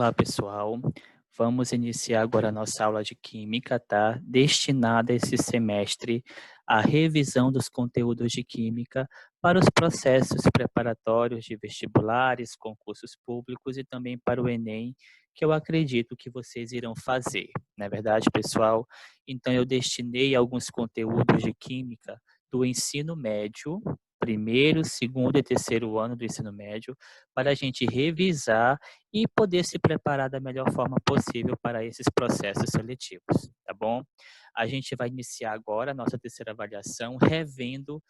Olá, pessoal. Vamos iniciar agora a nossa aula de Química, tá? Destinada esse semestre à revisão dos conteúdos de Química para os processos preparatórios de vestibulares, concursos públicos e também para o Enem, que eu acredito que vocês irão fazer. Não é verdade, pessoal? Então, eu destinei alguns conteúdos de Química do ensino médio, primeiro, segundo e terceiro ano do ensino médio, para a gente revisar e poder se preparar da melhor forma possível para esses processos seletivos, tá bom? A gente vai iniciar agora a nossa terceira avaliação, revendo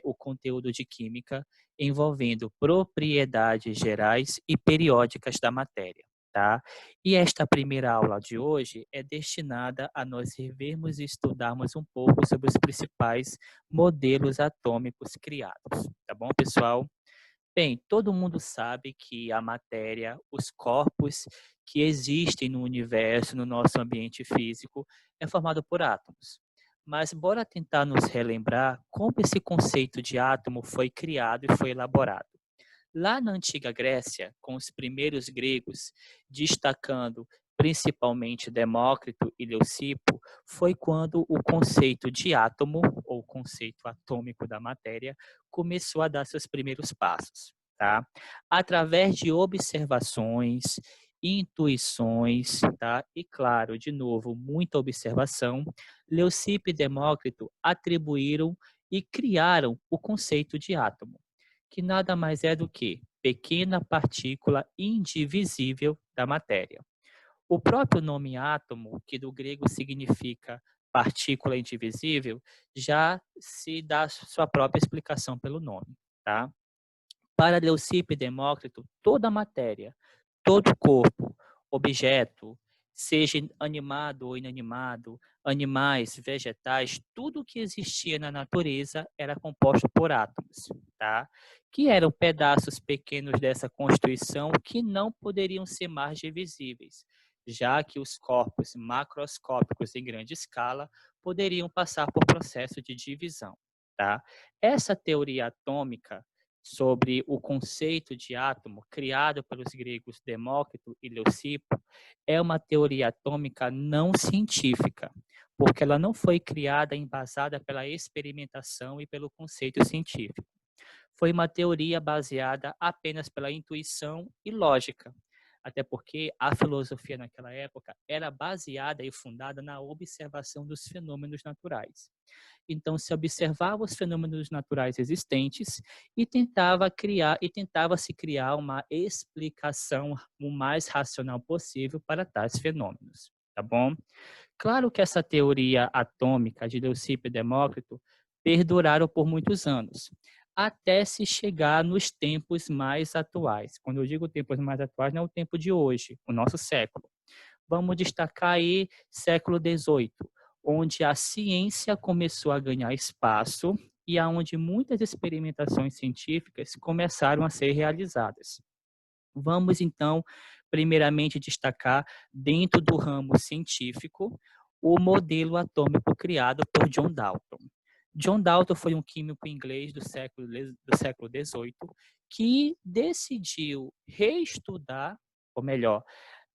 o conteúdo de química envolvendo propriedades gerais e periódicas da matéria, tá? E esta primeira aula de hoje é destinada a nós revermos e estudarmos um pouco sobre os principais modelos atômicos criados, tá bom, pessoal? Bem, todo mundo sabe que a matéria, os corpos que existem no universo, no nosso ambiente físico, é formado por átomos. Mas bora tentar nos relembrar como esse conceito de átomo foi criado e foi elaborado. Lá na antiga Grécia, com os primeiros gregos, destacando principalmente Demócrito e Leucipo, foi quando o conceito de átomo, ou conceito atômico da matéria, começou a dar seus primeiros passos, tá? Através de observações, intuições, tá? E claro, de novo, muita observação, Leucipo e Demócrito atribuíram e criaram o conceito de átomo, que nada mais é do que pequena partícula indivisível da matéria. O próprio nome átomo, que do grego significa partícula indivisível, já se dá sua própria explicação pelo nome, tá? Para Leucipo e Demócrito, toda matéria, todo corpo, objeto, seja animado ou inanimado, animais, vegetais, tudo que existia na natureza era composto por átomos, tá? Que eram pedaços pequenos dessa constituição que não poderiam ser mais divisíveis, já que os corpos macroscópicos em grande escala poderiam passar por processo de divisão, tá? Essa teoria atômica sobre o conceito de átomo criado pelos gregos Demócrito e Leucipo é uma teoria atômica não científica, porque ela não foi criada embasada pela experimentação e pelo conceito científico. Foi uma teoria baseada apenas pela intuição e lógica, até porque a filosofia naquela época era baseada e fundada na observação dos fenômenos naturais. Então, se observava os fenômenos naturais existentes e tentava-se criar uma explicação o mais racional possível para tais fenômenos, tá bom? Claro que essa teoria atômica de Leucipo e Demócrito perduraram por muitos anos, até se chegar nos tempos mais atuais. Quando eu digo tempos mais atuais, não é o tempo de hoje, o nosso século. Vamos destacar aí século XVIII, onde a ciência começou a ganhar espaço e aonde muitas experimentações científicas começaram a ser realizadas. Vamos, então, primeiramente destacar, dentro do ramo científico, o modelo atômico criado por John Dalton. John Dalton foi um químico inglês do século XVIII que decidiu reestudar, ou melhor,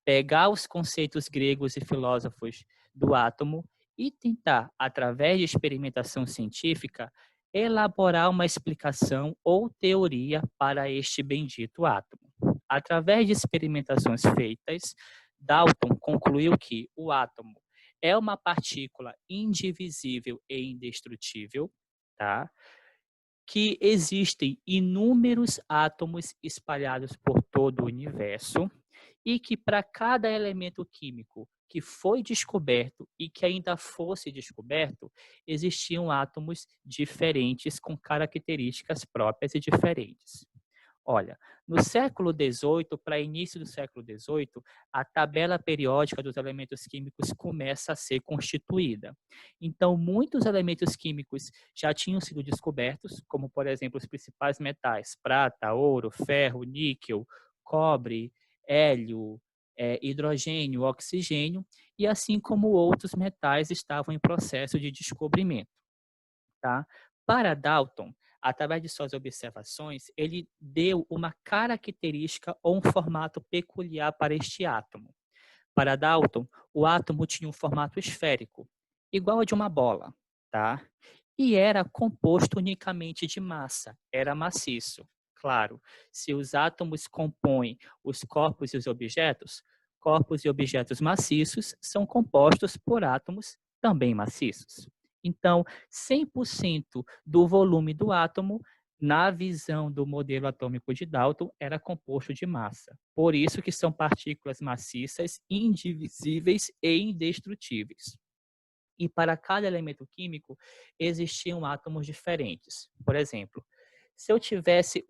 pegar os conceitos gregos e filósofos do átomo e tentar, através de experimentação científica, elaborar uma explicação ou teoria para este bendito átomo. Através de experimentações feitas, Dalton concluiu que o átomo é uma partícula indivisível e indestrutível, tá? Que existem inúmeros átomos espalhados por todo o universo e que para cada elemento químico que foi descoberto e que ainda fosse descoberto, existiam átomos diferentes com características próprias e diferentes. Olha, no século XVIII, para início do século XVIII, a tabela periódica dos elementos químicos começa a ser constituída. Então, muitos elementos químicos já tinham sido descobertos, como, por exemplo, os principais metais, prata, ouro, ferro, níquel, cobre, hélio, hidrogênio, oxigênio, e assim como outros metais estavam em processo de descobrimento. Tá? Para Dalton, através de suas observações, ele deu uma característica ou um formato peculiar para este átomo. Para Dalton, o átomo tinha um formato esférico, igual ao de uma bola, tá? E era composto unicamente de massa, era maciço. Claro, se os átomos compõem os corpos e objetos maciços são compostos por átomos também maciços. Então, 100% do volume do átomo, na visão do modelo atômico de Dalton, era composto de massa. Por isso que são partículas maciças, indivisíveis e indestrutíveis. E para cada elemento químico existiam átomos diferentes. Por exemplo, se eu tivesse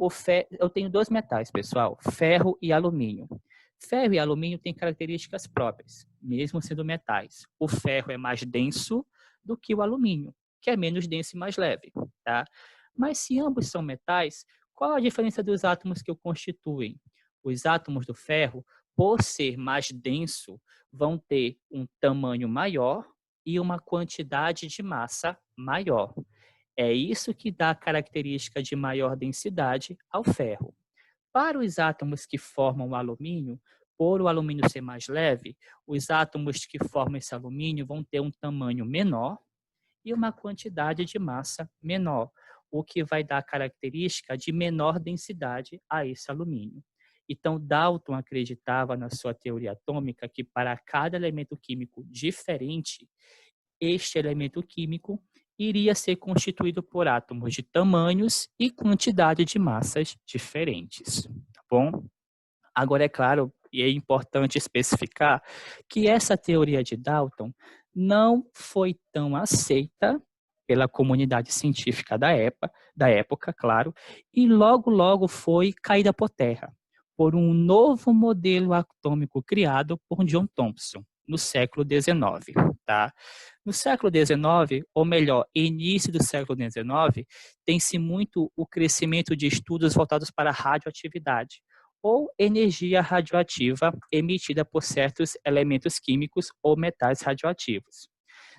eu tenho dois metais, pessoal, ferro e alumínio. Ferro e alumínio têm características próprias, mesmo sendo metais. O ferro é mais denso do que o alumínio, que é menos denso e mais leve, tá? Mas se ambos são metais, qual a diferença dos átomos que o constituem? Os átomos do ferro, por ser mais denso, vão ter um tamanho maior e uma quantidade de massa maior. É isso que dá a característica de maior densidade ao ferro. Para os átomos que formam o alumínio, por o alumínio ser mais leve, os átomos que formam esse alumínio vão ter um tamanho menor e uma quantidade de massa menor, o que vai dar a característica de menor densidade a esse alumínio. Então, Dalton acreditava na sua teoria atômica que para cada elemento químico diferente, este elemento químico iria ser constituído por átomos de tamanhos e quantidade de massas diferentes, tá bom? Agora, é claro, e é importante especificar que essa teoria de Dalton não foi tão aceita pela comunidade científica da época, claro, e logo foi caída por terra por um novo modelo atômico criado por John Thomson no século XIX, tá? No século XIX, ou melhor, início do século XIX, tem-se muito o crescimento de estudos voltados para a radioatividade, ou energia radioativa emitida por certos elementos químicos ou metais radioativos.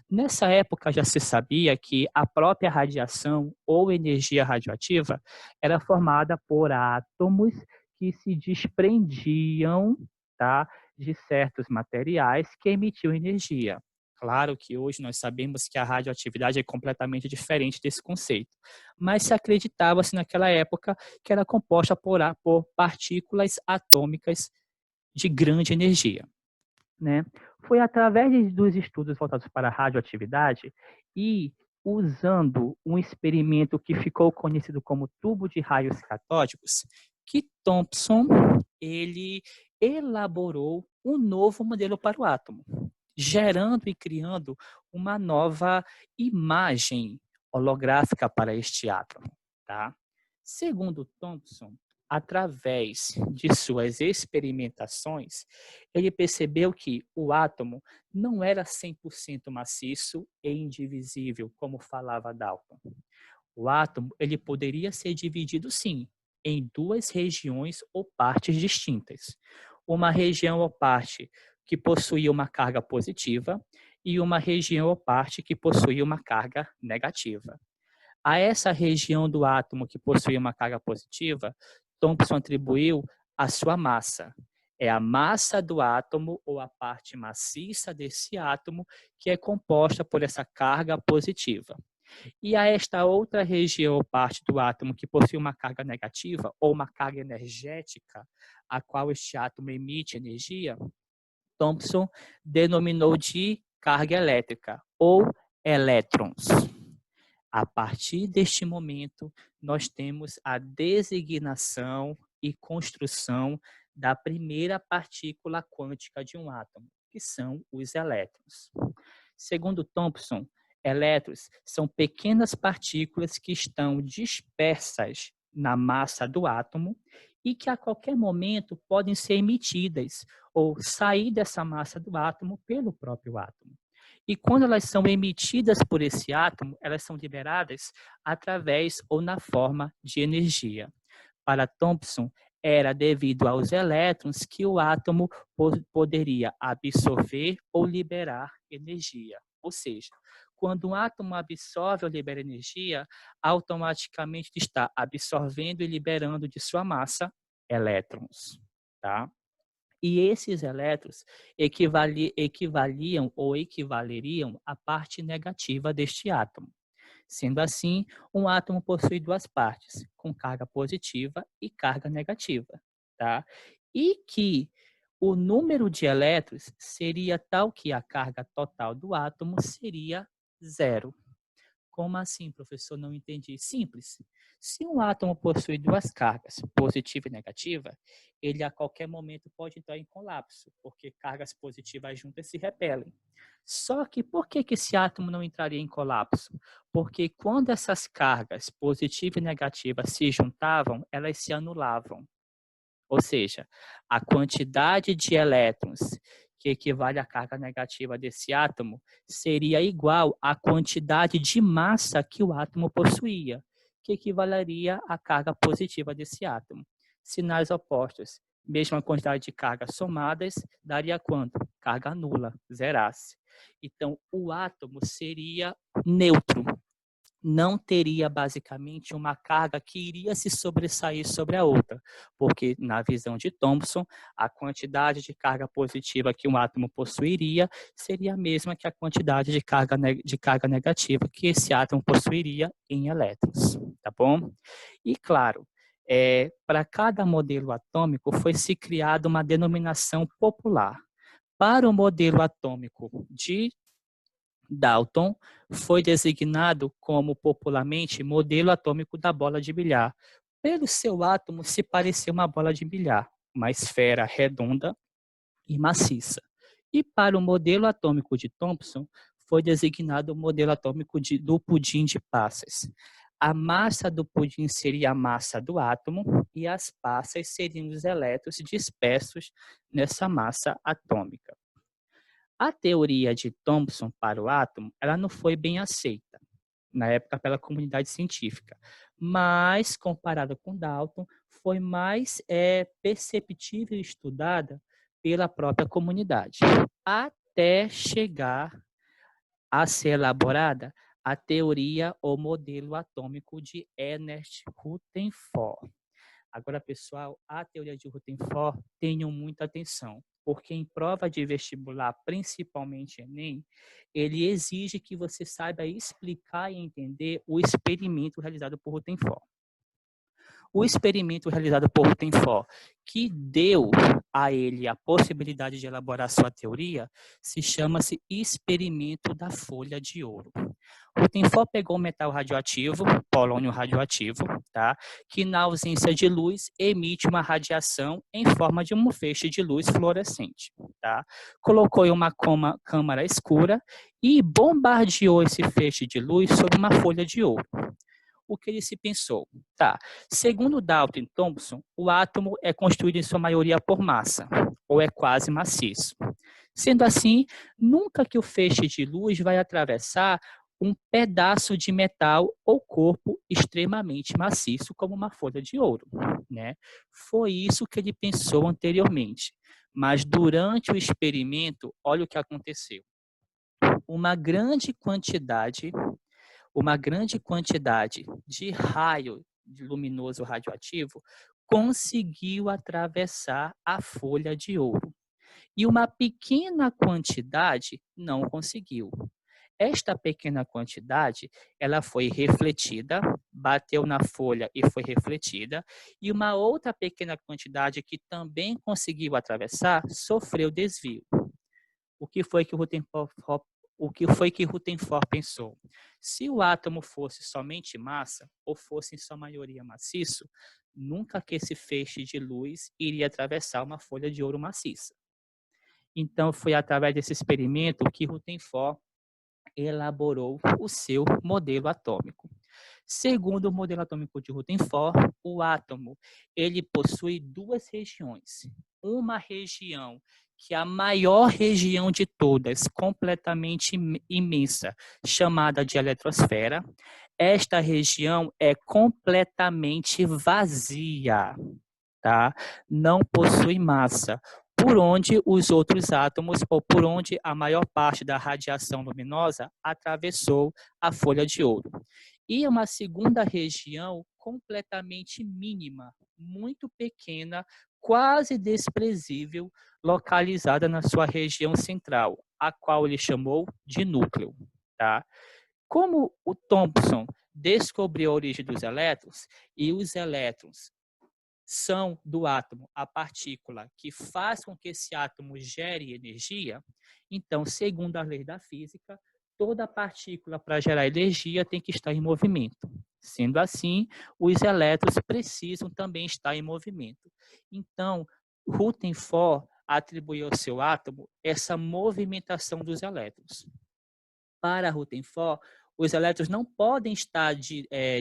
Nessa época já se sabia que a própria radiação ou energia radioativa era formada por átomos que se desprendiam, tá, de certos materiais que emitiam energia. Claro que hoje nós sabemos que a radioatividade é completamente diferente desse conceito, mas se acreditava-se naquela época que era composta por partículas atômicas de grande energia, né? Foi através dos estudos voltados para a radioatividade e usando um experimento que ficou conhecido como tubo de raios catódicos que Thomson ele elaborou um novo modelo para o átomo, gerando e criando uma nova imagem holográfica para este átomo, tá? Segundo Thomson, através de suas experimentações, ele percebeu que o átomo não era 100% maciço e indivisível, como falava Dalton. O átomo ele poderia ser dividido, sim, em duas regiões ou partes distintas. Uma região ou parte que possuía uma carga positiva e uma região ou parte que possuía uma carga negativa. A essa região do átomo que possui uma carga positiva, Thomson atribuiu a sua massa. É a massa do átomo ou a parte maciça desse átomo que é composta por essa carga positiva. E a esta outra região ou parte do átomo que possui uma carga negativa ou uma carga energética, a qual este átomo emite energia, Thomson denominou de carga elétrica ou elétrons. A partir deste momento, nós temos a designação e construção da primeira partícula quântica de um átomo, que são os elétrons. Segundo Thomson, elétrons são pequenas partículas que estão dispersas na massa do átomo e que a qualquer momento podem ser emitidas ou sair dessa massa do átomo pelo próprio átomo. E quando elas são emitidas por esse átomo, elas são liberadas através ou na forma de energia. Para Thomson, era devido aos elétrons que o átomo poderia absorver ou liberar energia. Ou seja, quando um átomo absorve ou libera energia, automaticamente está absorvendo e liberando de sua massa elétrons, tá? E esses elétrons equivaliam ou equivaleriam à parte negativa deste átomo. Sendo assim, um átomo possui duas partes, com carga positiva e carga negativa, tá? E que o número de elétrons seria tal que a carga total do átomo seria zero. Como assim, professor? Não entendi. Simples. Se um átomo possui duas cargas, positiva e negativa, ele a qualquer momento pode entrar em colapso, porque cargas positivas juntas se repelem. Só que por que esse átomo não entraria em colapso? Porque quando essas cargas positiva e negativa se juntavam, elas se anulavam. Ou seja, a quantidade de elétrons que equivale à carga negativa desse átomo seria igual à quantidade de massa que o átomo possuía, que equivaleria à carga positiva desse átomo. Sinais opostos, mesma quantidade de cargas somadas, daria quanto? Carga nula, zerasse. Então, o átomo seria neutro, não teria basicamente uma carga que iria se sobressair sobre a outra, porque na visão de Thomson, a quantidade de carga positiva que um átomo possuiria seria a mesma que a quantidade de carga negativa que esse átomo possuiria em elétrons, tá bom? E claro, para cada modelo atômico foi se criada uma denominação popular. Para o modelo atômico de Dalton foi designado como popularmente modelo atômico da bola de bilhar, pelo seu átomo se parecer uma bola de bilhar, uma esfera redonda e maciça. E para o modelo atômico de Thomson, foi designado o modelo atômico do pudim de passas. A massa do pudim seria a massa do átomo e as passas seriam os elétrons dispersos nessa massa atômica. A teoria de Thomson para o átomo, ela não foi bem aceita na época pela comunidade científica, mas comparada com Dalton, foi mais perceptível e estudada pela própria comunidade, até chegar a ser elaborada a teoria ou modelo atômico de Ernest Rutherford. Agora, pessoal, a teoria de Rutherford, tenham muita atenção, porque em prova de vestibular, principalmente Enem, ele exige que você saiba explicar e entender o experimento realizado por Rutherford. O experimento realizado por Rutherford, que deu a ele a possibilidade de elaborar sua teoria, se chama-se experimento da folha de ouro. Rutherford pegou um metal radioativo, polônio radioativo, tá? Que na ausência de luz emite uma radiação em forma de um feixe de luz fluorescente, tá? Colocou em uma câmara escura e bombardeou esse feixe de luz sobre uma folha de ouro. O que ele se pensou? Tá. Segundo Dalton e Thomson, o átomo é construído em sua maioria por massa, ou é quase maciço. Sendo assim, nunca que o feixe de luz vai atravessar um pedaço de metal ou corpo extremamente maciço, como uma folha de ouro, né? Foi isso que ele pensou anteriormente. Mas durante o experimento, olha o que aconteceu. Uma grande quantidade de raio luminoso radioativo conseguiu atravessar a folha de ouro. E uma pequena quantidade não conseguiu. Esta pequena quantidade, ela foi refletida, bateu na folha e foi refletida, e uma outra pequena quantidade que também conseguiu atravessar, sofreu desvio. O que foi que Rutherford pensou? Se o átomo fosse somente massa, ou fosse em sua maioria maciço, nunca que esse feixe de luz iria atravessar uma folha de ouro maciça. Então, foi através desse experimento que Rutherford elaborou o seu modelo atômico. Segundo o modelo atômico de Rutherford, o átomo ele possui duas regiões. Uma região que é a maior região de todas, completamente imensa, chamada de eletrosfera. Esta região é completamente vazia, tá? Não possui massa. por onde os outros átomos, ou por onde a maior parte da radiação luminosa atravessou a folha de ouro. E uma segunda região completamente mínima, muito pequena, quase desprezível, localizada na sua região central, a qual ele chamou de núcleo. Tá? Como o Thomson descobriu a origem dos elétrons, e os elétrons são do átomo a partícula que faz com que esse átomo gere energia, então, segundo a lei da física, toda partícula para gerar energia tem que estar em movimento. Sendo assim, os elétrons precisam também estar em movimento. Então, Rutherford atribuiu ao seu átomo essa movimentação dos elétrons. Para Rutherford, os elétrons não podem estar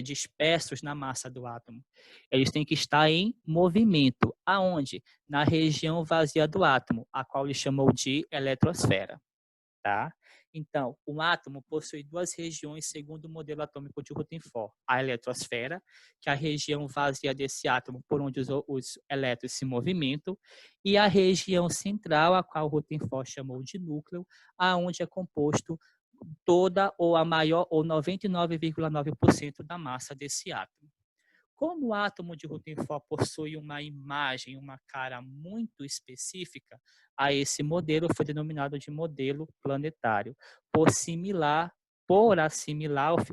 dispersos na massa do átomo. Eles têm que estar em movimento. Aonde? Na região vazia do átomo, a qual ele chamou de eletrosfera. Tá? Então, o átomo possui duas regiões segundo o modelo atômico de Rutherford. A eletrosfera, que é a região vazia desse átomo por onde os elétrons se movimentam, e a região central, a qual Rutherford chamou de núcleo, aonde é composto toda ou a maior ou 99,9% da massa desse átomo. Como o átomo de Rutherford possui uma imagem, uma cara muito específica, a esse modelo foi denominado de modelo planetário, por assimilar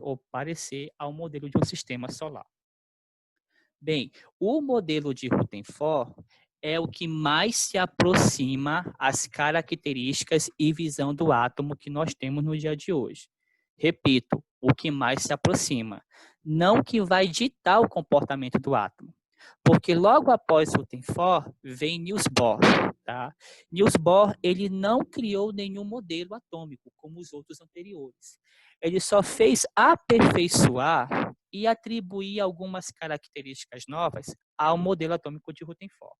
ou parecer ao modelo de um sistema solar. Bem, o modelo de Rutherford é o que mais se aproxima às características e visão do átomo que nós temos no dia de hoje. Repito, o que mais se aproxima. Não que vai ditar o comportamento do átomo. Porque logo após Rutherford vem Niels Bohr. Tá? Niels Bohr ele não criou nenhum modelo atômico, como os outros anteriores. Ele só fez aperfeiçoar e atribuir algumas características novas ao modelo atômico de Rutherford.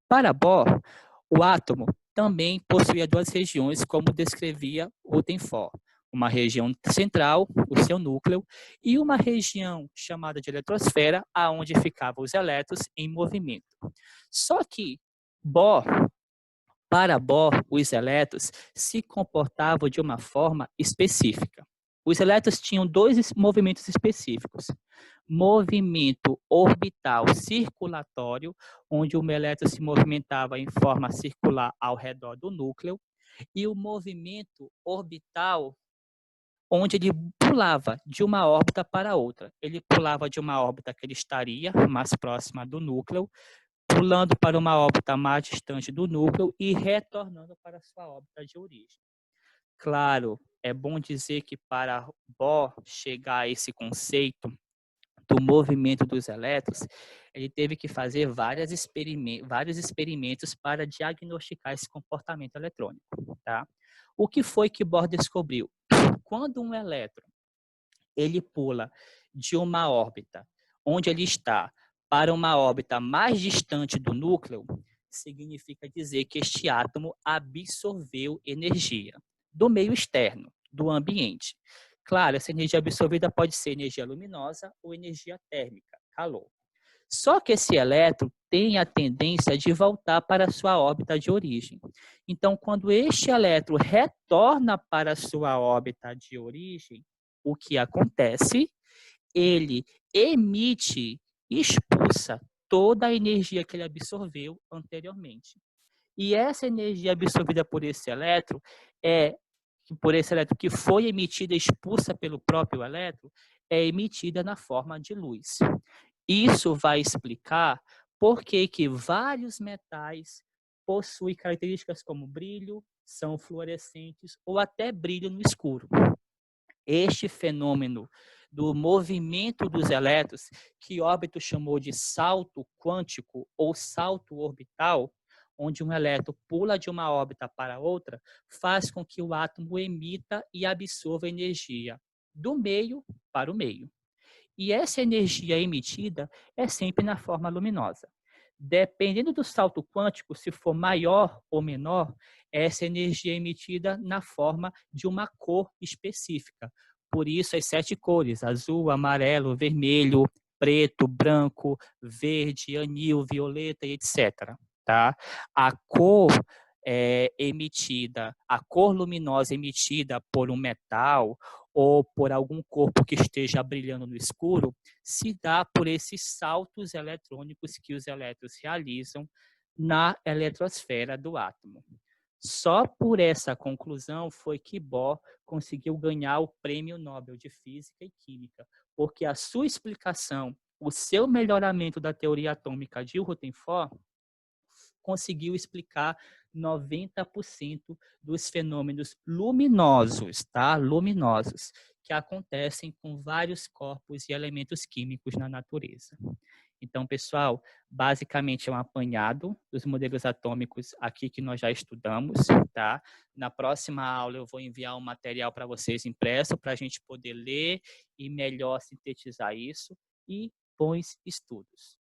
Para Bohr, o átomo também possuía duas regiões, como descrevia Rutherford. Uma região central, o seu núcleo, e uma região chamada de eletrosfera, aonde ficavam os elétrons em movimento. Só que para Bohr, os elétrons se comportavam de uma forma específica. Os elétrons tinham dois movimentos específicos. Movimento orbital circulatório, onde o elétron se movimentava em forma circular ao redor do núcleo, e o movimento orbital, onde ele pulava de uma órbita para outra. Ele pulava de uma órbita que ele estaria mais próxima do núcleo, pulando para uma órbita mais distante do núcleo e retornando para sua órbita de origem. Claro, é bom dizer que para Bohr chegar a esse conceito do movimento dos elétrons, ele teve que fazer vários experimentos para diagnosticar esse comportamento eletrônico. Tá? O que foi que Bohr descobriu? Quando um elétron ele pula de uma órbita onde ele está para uma órbita mais distante do núcleo, significa dizer que este átomo absorveu energia do meio externo, do ambiente. Claro, essa energia absorvida pode ser energia luminosa ou energia térmica, calor. Só que esse elétron tem a tendência de voltar para a sua órbita de origem. Então, quando este elétron retorna para a sua órbita de origem, o que acontece? Ele emite, expulsa toda a energia que ele absorveu anteriormente. E essa energia absorvida por esse elétron que foi emitida, expulsa pelo próprio elétron, é emitida na forma de luz. Isso vai explicar por que vários metais possuem características como brilho, são fluorescentes ou até brilho no escuro. Este fenômeno do movimento dos elétrons, que Órbito chamou de salto quântico ou salto orbital, onde um elétron pula de uma órbita para outra, faz com que o átomo emita e absorva energia do meio para o meio. E essa energia emitida é sempre na forma luminosa. Dependendo do salto quântico, se for maior ou menor, essa energia é emitida na forma de uma cor específica. Por isso, as 7 cores: azul, amarelo, vermelho, preto, branco, verde, anil, violeta, etc. tá? A cor a cor luminosa emitida por um metal ou por algum corpo que esteja brilhando no escuro se dá por esses saltos eletrônicos que os elétrons realizam na eletrosfera do átomo. Só por essa conclusão foi que Bohr conseguiu ganhar o Prêmio Nobel de Física e Química, porque a sua explicação, o seu melhoramento da teoria atômica de Rutherford, conseguiu explicar 90% dos fenômenos luminosos, tá? Luminosos, que acontecem com vários corpos e elementos químicos na natureza. Então, pessoal, basicamente é um apanhado dos modelos atômicos aqui que nós já estudamos, tá? Na próxima aula eu vou enviar um material para vocês impresso para a gente poder ler e melhor sintetizar isso, e bons estudos.